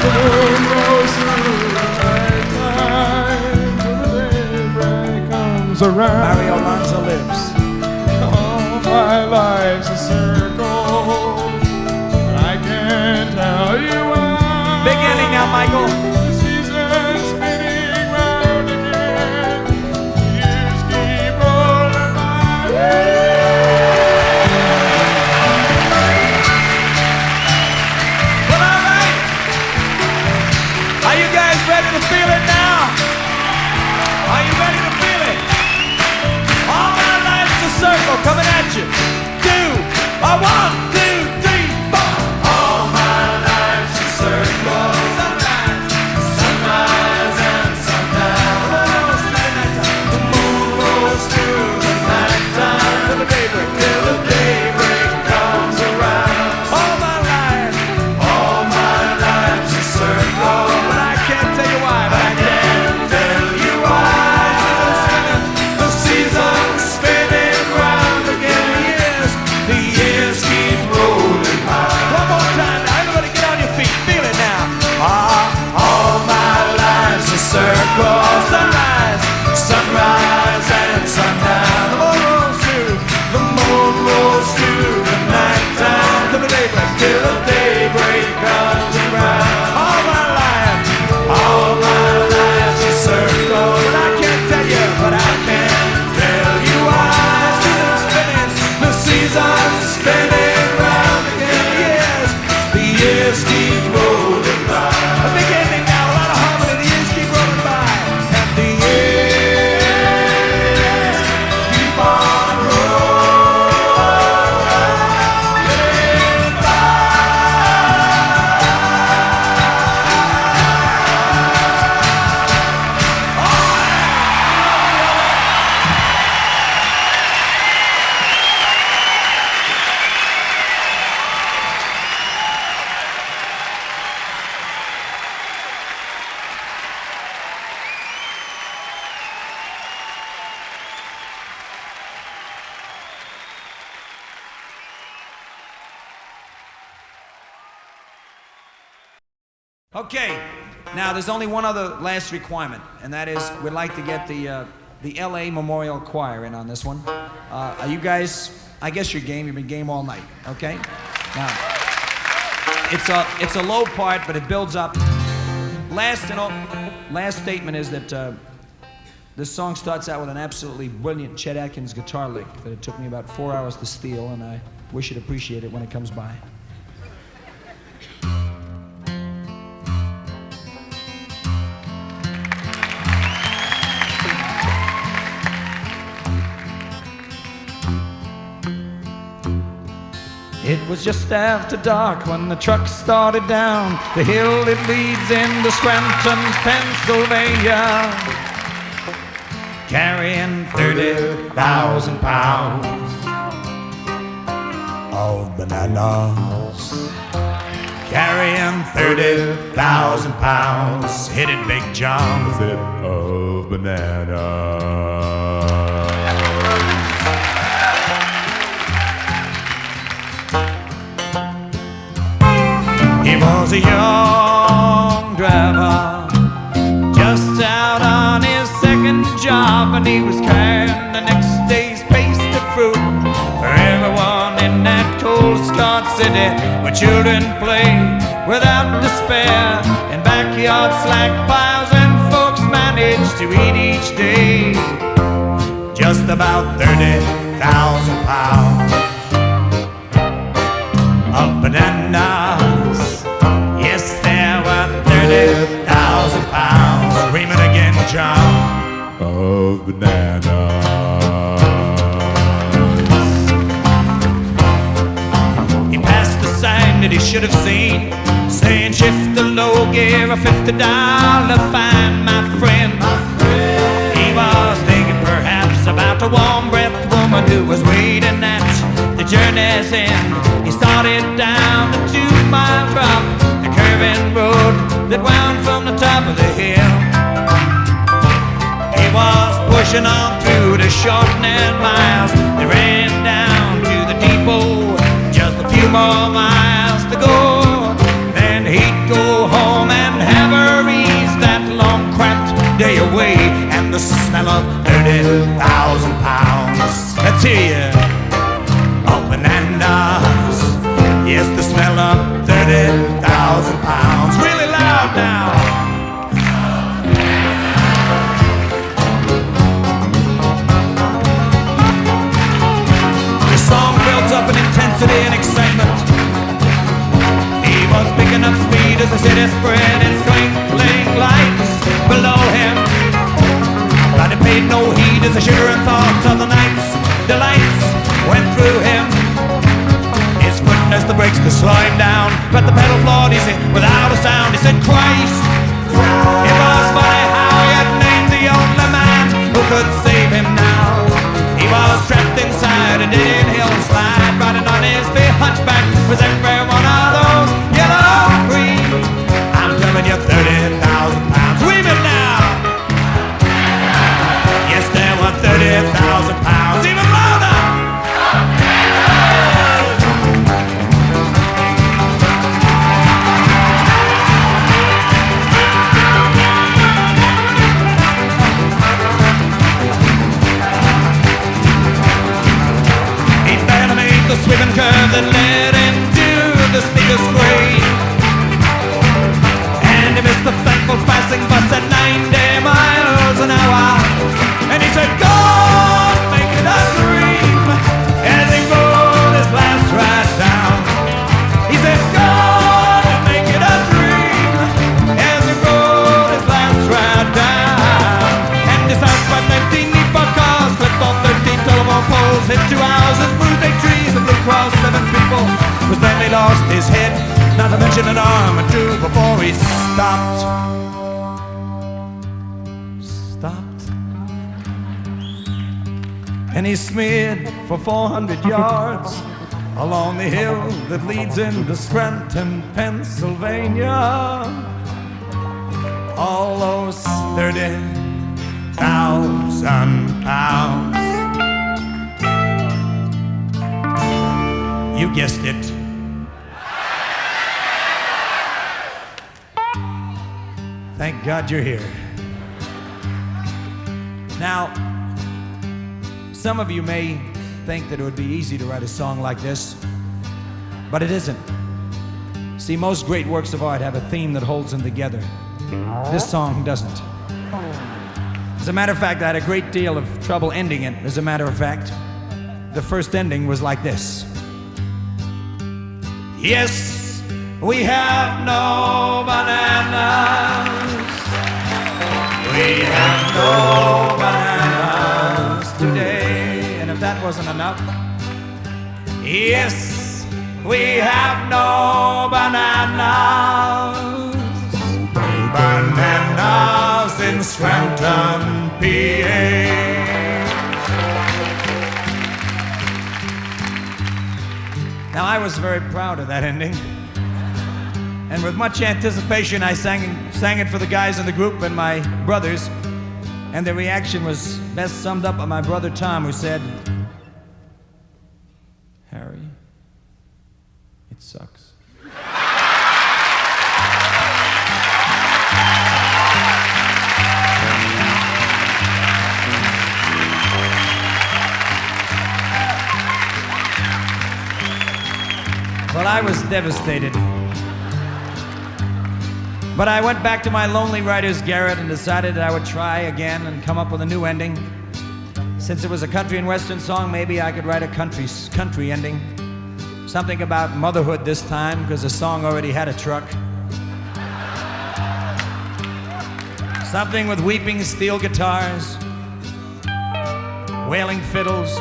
The moon rose through the nighttime till the daybreak comes around. Mario Lanza lives. All my life's a circle, but I can't tell you why. Big ending now, Michael. The season's spinning round again. The years keep rolling by. Well, all right. Are you guys ready to feel it now? Are you ready to feel it? All my life's a circle coming at you. 1, 2, 3, 4. All my life's a circle. Sunrise, Okay, now there's only one other last requirement, and that is we'd like to get the LA Memorial Choir in on this one. Are you guys, I guess you're game, you've been game all night, okay? Now, it's a low part, but it builds up. Last statement is that this song starts out with an absolutely brilliant Chet Atkins guitar lick that it took me about 4 hours to steal, and I wish you'd appreciate it when it comes by. It was just after dark when the truck started down the hill that leads into Scranton, Pennsylvania, carrying 30,000 pounds of bananas. Carrying 30,000 pounds, hit it, Big John. Zip of bananas. He was a young driver, just out on his second job, and he was carrying the next day's paste of fruit for everyone in that cold Scott city where children play without despair in backyard slack piles, and folks manage to eat each day just about 30,000 pounds of bananas. Yes, there were 30,000 pounds. Scream it again, John. Of bananas. He passed the sign that he should have seen, saying shift the low gear, a $50 fine, my friend. He was thinking perhaps about a warm-breathed woman who was waiting at the journey's end. He started down the 2-mile drop, the curving road that wound from the top of the hill. He was pushing on through the shortening miles that ran down to the depot, just a few more miles to go. Then he'd go home and have her ease that long cramped day away, and the smell of 30,000 pounds. Let's hear you. Of bananas. Yes, the smell of 30,000 pounds. Really loud now. The song builds up in intensity and excitement. He was picking up speed as the city spread its twinkling lights below him. But he paid no heed as the shivering thoughts of the night's delights went through him. His foot as the brakes to slow him down, but the pedal floored easy without a sound. He said, Christ! It was funny how he had named the only man who could save him now. He was trapped inside a dead hillside, riding on his big hunchback was every one of those yellow green. I'm telling you, 30,000 pounds. Scream it now! Yes, there were 30,000 pounds. Even louder! The swimming curve that led into the speaker's grave, and he missed the thankful passing bus at 90 miles an hour. And he said, God, make it a dream, as he rode his last ride down. He said, God, make it a dream, as he rode his last ride down. And decided by 19 Nipa cars, clipped off 13 telephone poles, hit 2 houses, moved 8 trees, and blew across 7 people. Was then he lost his head, not to mention an arm or two, before he stopped. And he smeared for 400 yards along the hill that leads into Scranton, Pennsylvania. All those 30,000 pounds. You guessed it. Thank God you're here. Now, some of you may think that it would be easy to write a song like this, but it isn't. See, most great works of art have a theme that holds them together. This song doesn't. As a matter of fact, I had a great deal of trouble ending it. As a matter of fact, the first ending was like this. Yes, we have no bananas. We have no bananas today. And if that wasn't enough, yes, we have no bananas. Bananas in Scranton, PA. Now, I was very proud of that ending. And with much anticipation, I sang it for the guys in the group and my brothers. And the reaction was best summed up by my brother Tom, who said, "Harry, it sucks." Well, I was devastated. But I went back to my lonely writer's garret and decided that I would try again and come up with a new ending. Since it was a country and western song, maybe I could write a country ending. Something about motherhood this time, because the song already had a truck. Something with weeping steel guitars, wailing fiddles,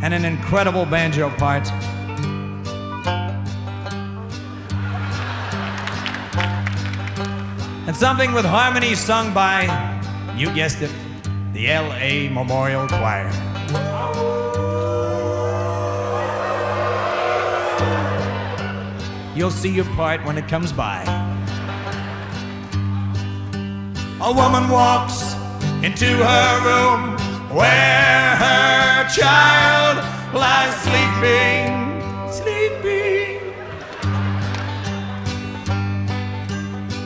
and an incredible banjo part. And something with harmony sung by, you guessed it, the L.A. Memorial Choir. You'll see your part when it comes by. A woman walks into her room where her child lies sleeping.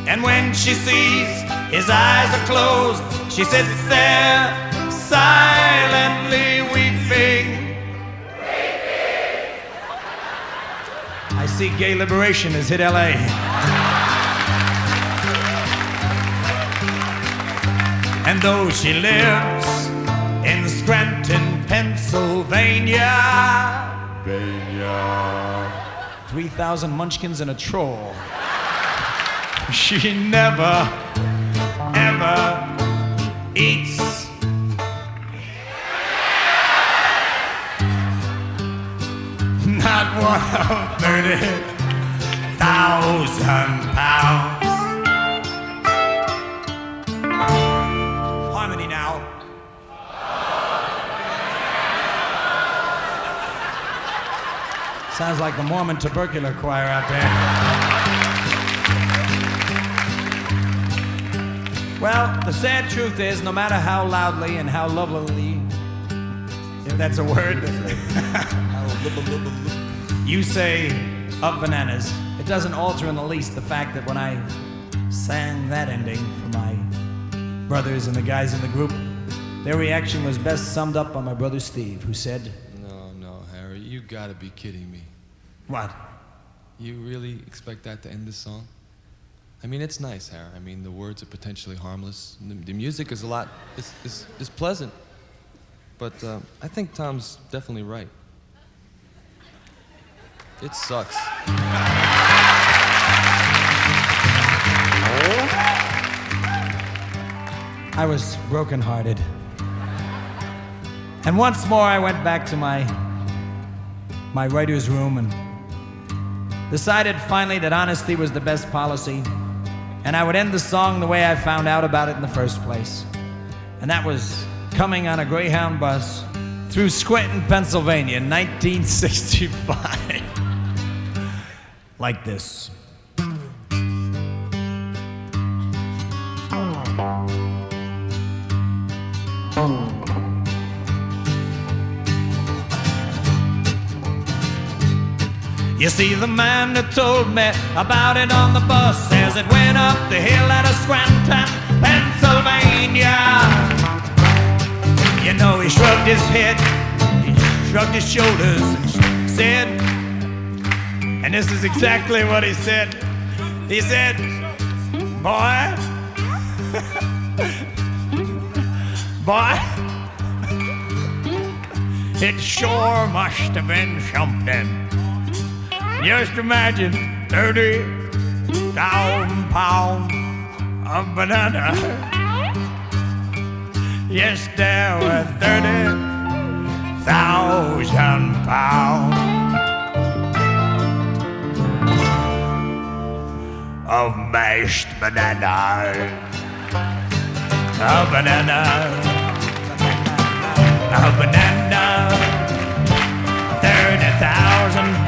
And when she sees his eyes are closed, she sits there silently weeping. I see gay liberation has hit LA. And though she lives in Scranton, Pennsylvania, 3,000 munchkins and a troll, she never, ever eats. Not one of 30,000 pounds. Harmony now. Sounds like the Mormon tubercular choir out there. Well, the sad truth is, no matter how loudly and how lovelily, if that's a word, you say up bananas, it doesn't alter in the least the fact that when I sang that ending for my brothers and the guys in the group, their reaction was best summed up by my brother Steve, who said, No, Harry, you gotta be kidding me. "What? You really expect that to end this song? I mean, it's nice, Harry. I mean, the words are potentially harmless. The music is a lot, is pleasant. But I think Tom's definitely right. It sucks." I was brokenhearted. And once more I went back to my writer's room and decided finally that honesty was the best policy, and I would end the song the way I found out about it in the first place. And that was coming on a Greyhound bus through Scranton, Pennsylvania in 1965. Like this. You see, the man that told me about it on the bus says it went up the hill out of Scranton, Pennsylvania. You know, he shrugged his head, he shrugged his shoulders and said, and this is exactly what he said. He said, boy, boy, it sure must have been something. Just imagine 30,000 pounds of banana. Yes, there were 30,000 pounds of mashed banana. A banana. A banana. 30,000